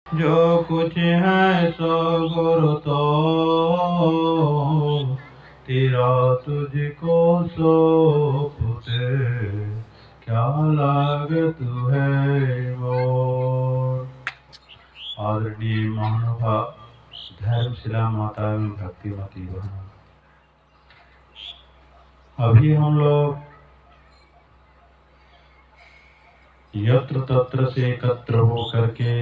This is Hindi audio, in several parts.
जो कुछ है सो गुरु तो, तेरा तुझको सौंपते, क्या लागत है मोर। आदरणीय महानुभाव धर्मशिला माता एवं भक्तिमती बहनों, अभी हम लोग यत्र तत्र से एकत्र होकर के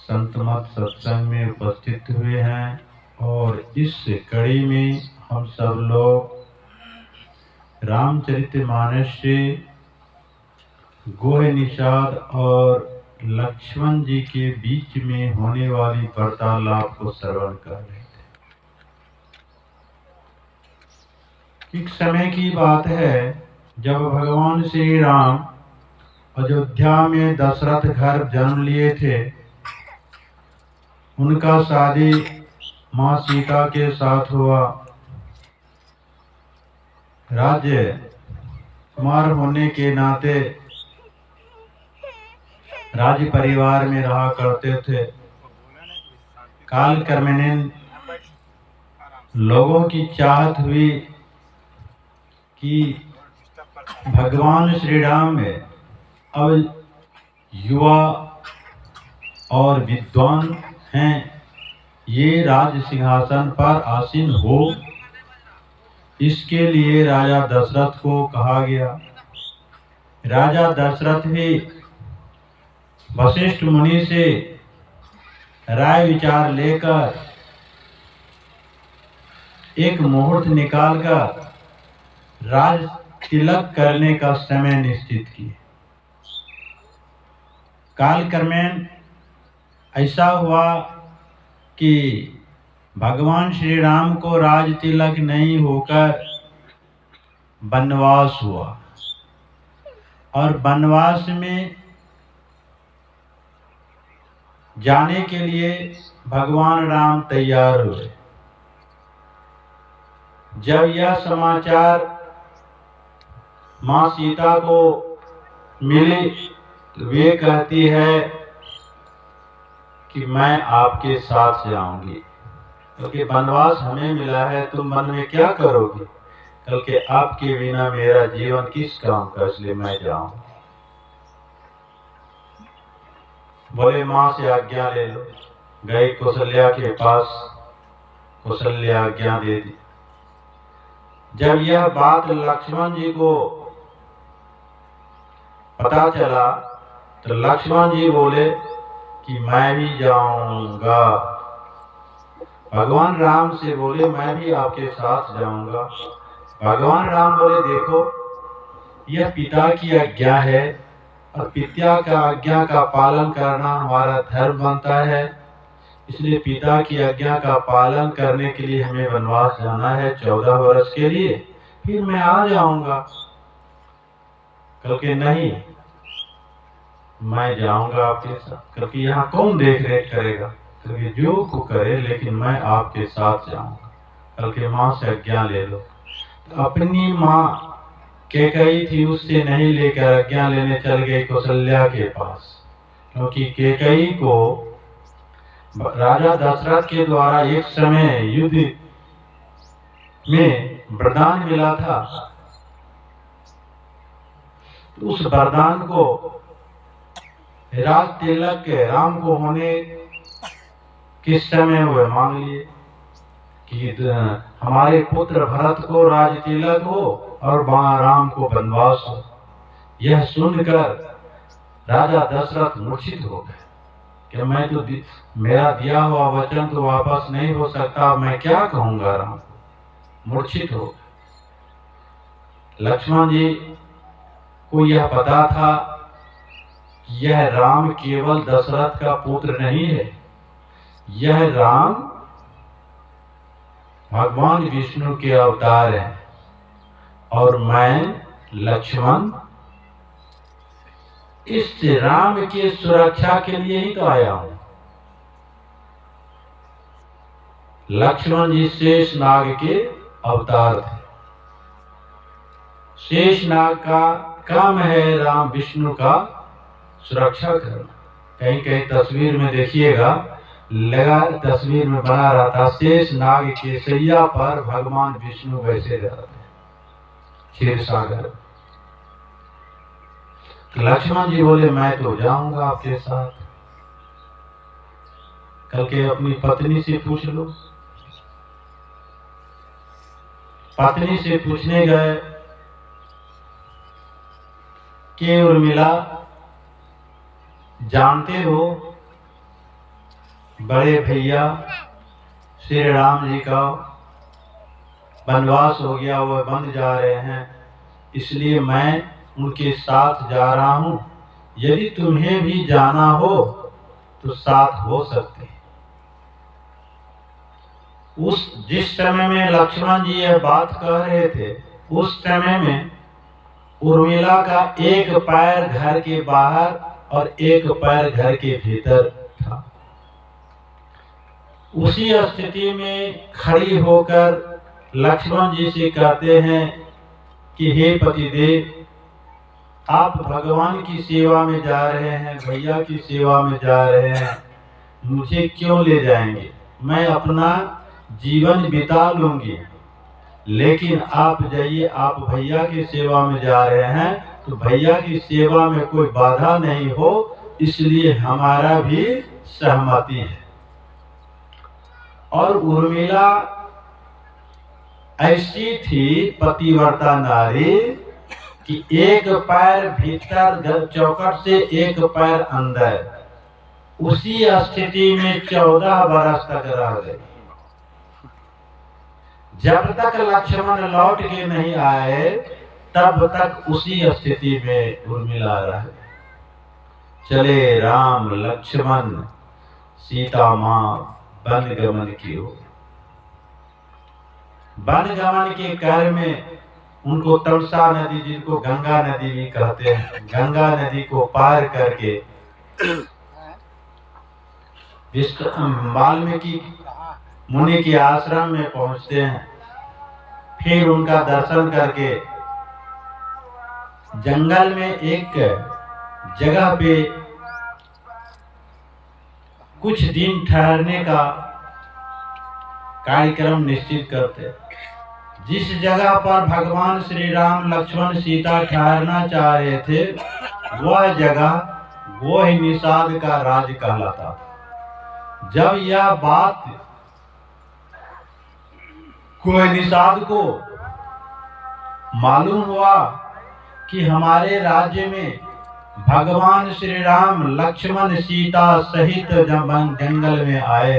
संत मत सत्संग में उपस्थित हुए हैं और इस कड़ी में हम सब लोग रामचरितमानस से गोह निषाद और लक्ष्मण जी के बीच में होने वाली वार्तालाप को श्रवण कर रहे थे। एक समय की बात है जब भगवान श्री राम अयोध्या में दशरथ घर जन्म लिए थे। उनका शादी माँ सीता के साथ हुआ। राज्य कुमार होने के नाते राज्य परिवार में रहा करते थे। काल क्रमेण लोगों की चाहत हुई कि भगवान श्री राम में अब युवा और विद्वान हैं, ये राज सिंहासन पर आसीन हो। इसके लिए राजा दशरथ को कहा गया। राजा दशरथ भी वशिष्ठ मुनि से राय विचार लेकर एक मुहूर्त निकालकर राज तिलक करने का समय निश्चित किए। काल क्रमेण ऐसा हुआ कि भगवान श्री राम को राज तिलक नहीं होकर वनवास हुआ और वनवास में जाने के लिए भगवान राम तैयार हुए। जब यह समाचार माँ सीता को मिले तो वे कहती है कि मैं आपके साथ जाऊंगी, क्योंकि वनवास हमें मिला है, तुम वन में क्या करोगे, क्योंकि आपके बिना मेरा जीवन किस काम का, इसलिए मैं जाऊंगा। बोले माँ से आज्ञा ले लो। गए कौशल्या के पास, कौशल्या आज्ञा दे दी। जब यह बात लक्ष्मण जी को पता चला तो लक्ष्मण जी बोले कि मैं भी जाऊंगा। भगवान राम से बोले मैं भी आपके साथ जाऊंगा। भगवान राम बोले देखो, यह पिता की आज्ञा है और पिता का आज्ञा का पालन करना हमारा धर्म बनता है, इसलिए पिता की आज्ञा का पालन करने के लिए हमें वनवास जाना है 14 वर्ष के लिए, फिर मैं आ जाऊंगा। क्योंकि नहीं, मैं जाऊंगा आपके साथ, क्योंकि यहाँ कौन देख रेख करेगा, क्योंकि जो को करे, लेकिन मैं आपके साथ जाऊंगा। क्योंकि माँ से आज्ञा ले लो। तो अपनी माँ कैकेयी थी, उससे नहीं लेकर आज्ञा लेने चल गए कौशल्या के पास, क्योंकि कैकेयी को राजा दशरथ के द्वारा एक समय युद्ध में वरदान मिला था। तो उस वरदान को राज तिलक राम को होने किस समय हुए मांग लिए कि हमारे पुत्र भरत को राज तिलक हो और राम को वनवास हो। यह सुनकर राजा दशरथ मूर्छित हो गए कि मैं तो मेरा दिया हुआ वचन तो वापस नहीं हो सकता, मैं क्या कहूंगा राम को। मूर्छित हो गए। लक्ष्मण जी को यह पता था कि यह राम केवल दशरथ का पुत्र नहीं है, यह राम भगवान विष्णु के अवतार हैं और मैं लक्ष्मण इस राम के सुरक्षा के लिए ही तो आया हूं। लक्ष्मण जी शेषनाग के अवतार थे। शेषनाग का काम है राम विष्णु का सुरक्षा करना। कहीं कहीं तस्वीर में देखिएगा, लगा तस्वीर में बना रहा था शेष नाग के सैया पर भगवान विष्णु वैसे रहते क्षीर सागर। लक्ष्मण जी बोले मैं तो जाऊंगा आपके साथ, कल के अपनी पत्नी से पूछ लो। पत्नी से पूछने गए कि उर्मिला जानते हो बड़े भैया श्री राम जी का वनवास हो गया, वह बंद जा रहे हैं, इसलिए मैं उनके साथ जा रहा हूं, यदि तुम्हें भी जाना हो तो साथ हो सकते हैं। जिस समय में लक्ष्मण जी यह बात कह रहे थे, उस समय में उर्मिला का एक पैर घर के बाहर और एक पैर घर के भीतर था। उसी स्थिति में खड़ी होकर लक्ष्मण जी से कहते हैं कि हे पतिदेव, आप भगवान की सेवा में जा रहे हैं, भैया की सेवा में जा रहे हैं, मुझे क्यों ले जाएंगे? मैं अपना जीवन बिता लूंगी, लेकिन आप जाइए, आप भैया की सेवा में जा रहे हैं तो भैया की सेवा में कोई बाधा नहीं हो, इसलिए हमारा भी सहमति है। और उर्मिला ऐसी थी पतिव्रता नारी कि एक पैर भीतर चौखट से एक पैर अंदर, उसी स्थिति में 14 बरस तक रह गई। जब तक लक्ष्मण लौट के नहीं आए तब तक उसी स्थिति में उर्मिला रहे। चले राम लक्ष्मण सीता मां वन गमन की हो। वन गमन के कार्य में उनको तमसा नदी, जिनको गंगा नदी भी कहते हैं, गंगा नदी को पार करके वाल्मीकि मुनि के आश्रम में पहुंचते हैं। फिर उनका दर्शन करके जंगल में एक जगह पे कुछ दिन ठहरने का कार्यक्रम निश्चित करते। जिस जगह पर भगवान श्री राम लक्ष्मण सीता ठहरना चाह रहे थे, वह जगह गोह निषाद का राज कहलाता था। जब यह बात गोह निषाद को मालूम हुआ कि हमारे राज्य में भगवान श्री राम लक्ष्मण सीता सहित जंगल में आए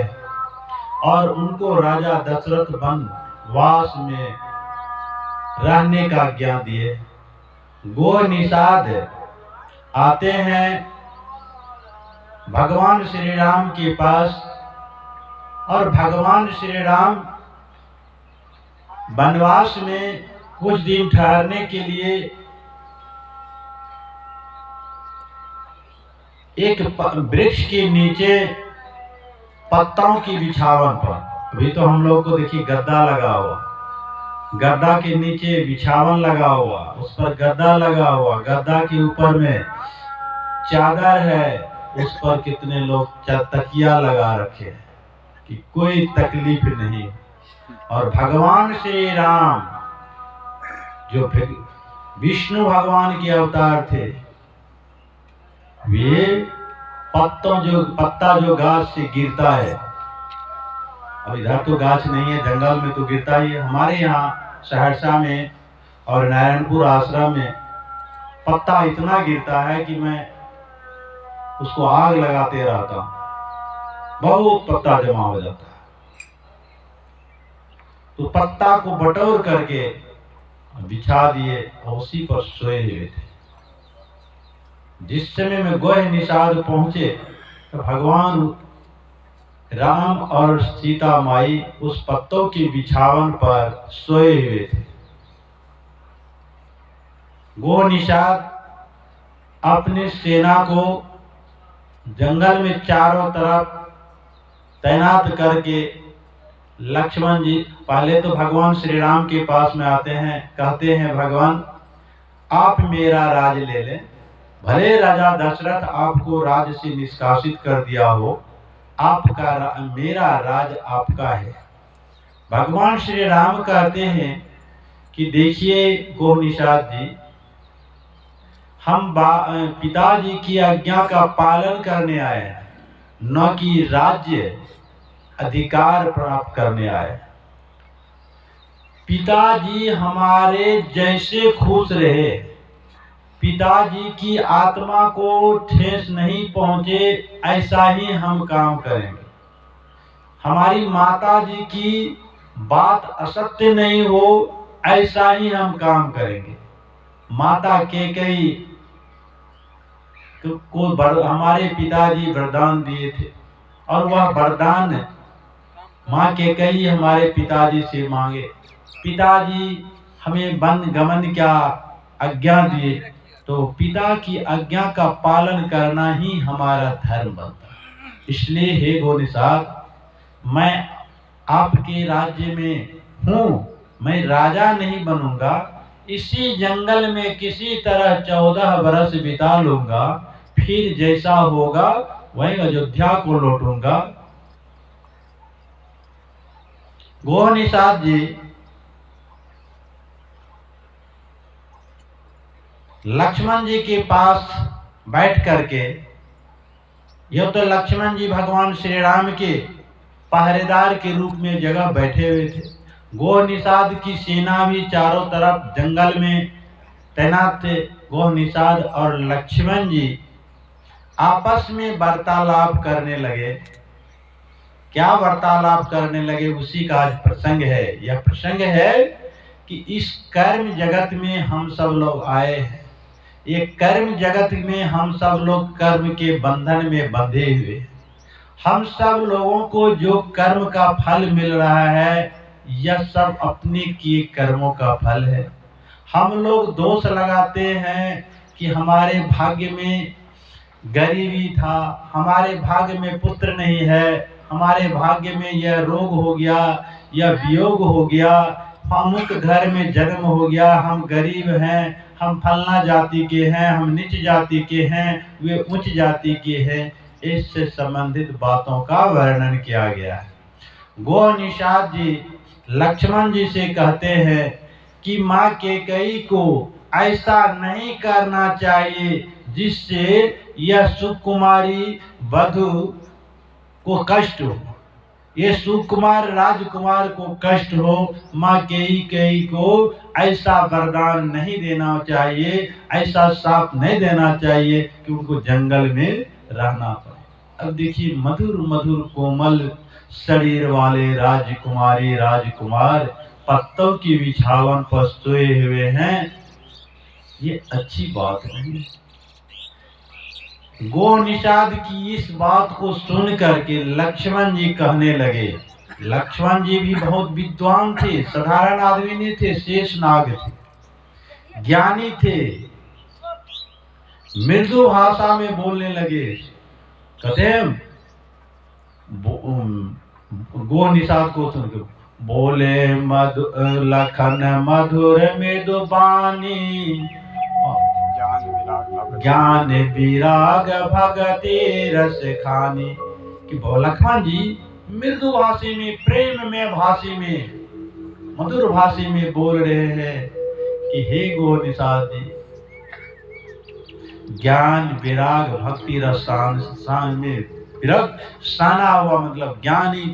और उनको राजा दशरथ वनवास में रहने का आज्ञा दिए, गोह निषाद आते हैं भगवान श्री राम के पास और भगवान श्री राम वनवास में कुछ दिन ठहरने के लिए एक वृक्ष के नीचे पत्तों की बिछावन पर, अभी तो हम लोग को देखिए गद्दा लगा हुआ, गद्दा के नीचे बिछावन लगा हुआ, उस पर गद्दा लगा हुआ, गद्दा के ऊपर में चादर है, उस पर कितने लोग तकिया लगा रखे हैं कि कोई तकलीफ नहीं। और भगवान श्री राम जो विष्णु भगवान के अवतार थे, वे पत्ता जो गाछ से गिरता है, अब इधर तो गाछ नहीं है, जंगल में तो गिरता ही है। हमारे यहाँ सहरसा में और नारायणपुर आश्रम में पत्ता इतना गिरता है कि मैं उसको आग लगाते रहता हूं, बहुत पत्ता जमा हो जाता है। तो पत्ता को बटोर करके बिछा दिए और उसी पर सोए हुए थे। जिस समय में गोह निषाद पहुंचे तो भगवान राम और सीता माई उस पत्तों की बिछावन पर सोए हुए थे। गोह निषाद अपनी सेना को जंगल में चारों तरफ तैनात करके लक्ष्मण जी पहले तो भगवान श्री राम के पास में आते हैं, कहते हैं भगवान आप मेरा राज ले लें। भले राजा दशरथ आपको राज्य से निष्कासित कर दिया हो, आपका मेरा राज आपका है। भगवान श्री राम कहते हैं कि देखिए गोह निषाद जी, हम पिताजी की आज्ञा का पालन करने आए हैं, न कि राज्य अधिकार प्राप्त करने आए। पिताजी हमारे जैसे खुश रहे, पिताजी की आत्मा को ठेस नहीं पहुंचे, ऐसा ही हम काम करेंगे। हमारी माता जी की बात असत्य नहीं हो, ऐसा ही हम काम करेंगे। माता कैकेयी को हमारे पिताजी वरदान दिए थे, और वह वरदान माँ कैकेयी हमारे पिताजी से मांगे। पिताजी हमें वन गमन क्या आज्ञा दिए, तो पिता की आज्ञा का पालन करना ही हमारा धर्म बनता है। इसलिए हे गोह निषाद, मैं आपके राज्य में हूँ, मैं राजा नहीं बनूंगा। इसी जंगल में किसी तरह 14 वर्ष बिता लूंगा, फिर जैसा होगा वही अयोध्या को लौटूंगा। गोह निषाद जी लक्ष्मण जी के पास बैठ करके, यह तो लक्ष्मण जी भगवान श्री राम के पहरेदार के रूप में जगह बैठे हुए थे। गोह निषाद की सेना भी चारों तरफ जंगल में तैनात थे। गोह निषाद और लक्ष्मण जी आपस में वार्तालाप करने लगे। क्या वार्तालाप करने लगे, उसी का आज प्रसंग है। यह प्रसंग है कि इस कर्म जगत में हम सब लोग आए हैं। ये कर्म जगत में हम सब लोग कर्म के बंधन में बंधे हुए। हम सब लोगों को जो कर्म का फल मिल रहा है, यह सब अपने किए कर्मों का फल है। हम लोग दोष लगाते हैं कि हमारे भाग्य में गरीबी था, हमारे भाग्य में पुत्र नहीं है, हमारे भाग्य में यह रोग हो गया, यह वियोग हो गया, अमुक घर में जन्म हो गया, हम गरीब हैं, हम फलना जाति के हैं, हम नीच जाति के हैं, वे उच्च जाति के हैं। इससे संबंधित बातों का वर्णन किया गया है। गोह निषाद जी लक्ष्मण जी से कहते हैं कि माँ कैकेयी को ऐसा नहीं करना चाहिए जिससे यह सुकुमारी वधु को कष्ट हो, ये सुकुमार राजकुमार को कष्ट हो। माँ कैकेयी को ऐसा वरदान नहीं देना चाहिए, ऐसा शाप नहीं देना चाहिए कि उनको जंगल में रहना पड़े। अब देखिए, मधुर मधुर कोमल शरीर वाले राजकुमारी राजकुमार पत्तों की बिछावन पर सोए हुए हैं, ये अच्छी बात नहीं। गोह निषाद की इस बात को सुन करके लक्ष्मण जी कहने लगे। लक्ष्मण जी भी बहुत विद्वान थे, साधारण आदमी नहीं थे, शेषनाग थे, ज्ञानी थे। मृदु भाषा में बोलने लगे। कहते गोह निषाद को सुन के बोले, लखन मधुर मृदु बानी, ज्ञान विराग भगति रस खानी। कि लक्ष्मण जी मृदु भाषी में, प्रेम में भाषी में, मधुर भाषी में बोल रहे हैं कि हे गोह निषाद जी, ज्ञान विराग भक्ति रस में विरक्त साना हुआ, मतलब ज्ञानी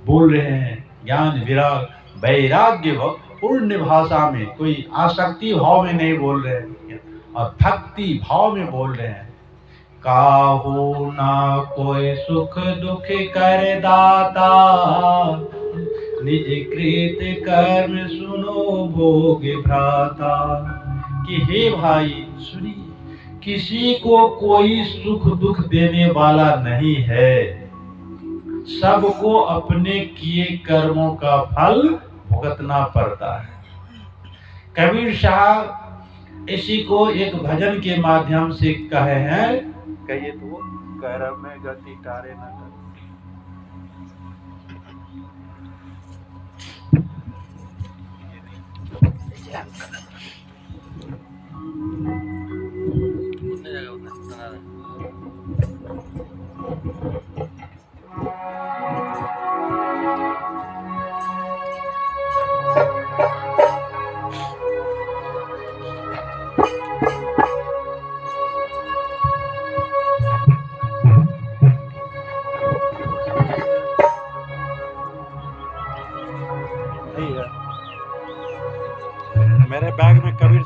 बोल रहे हैं। ज्ञान विराग वैराग्य पूर्ण भाषा में, कोई आसक्ति भाव में नहीं बोल रहे हैं, और भक्ति भाव में बोल रहे हैं। काहू ना कोई सुख दुख कर दाता, निज कृत कर्म सुनो भोग भ्राता। कि हे भाई सुनिए, किसी को कोई सुख दुख देने वाला नहीं है, सबको अपने किए कर्मों का फल भुगतना पड़ता है। कबीर साहब इसी को एक भजन के माध्यम से कहे हैं, कहिए तो, कर्म में गति कार्य न कर।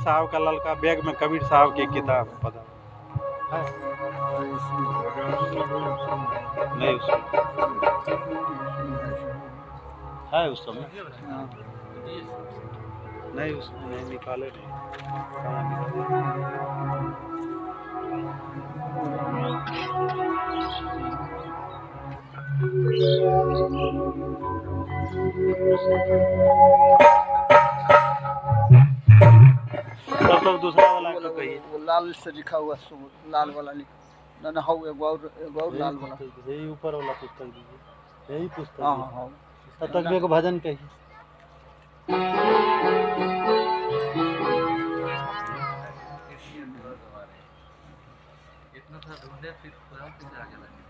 साहब का लड़का बैग में कबीर साहब की किताब है, पता है? नहीं उसमें है, उस समय नहीं, उसमें नहीं निकाले, नहीं कहाँ निकाले? तब दूसरा वाला को कहिए, वो लाल से लिखा हुआ, लाल वाला लिखा ना ना, हो एगो और लाल वाला, यही ऊपर वाला पुस्तक दीजिए, यही पुस्तक। हाँ हाँ हाँ, तब तक को भजन कहिए। इतना सा ढूंढे फिर खुदा से आगे लगे।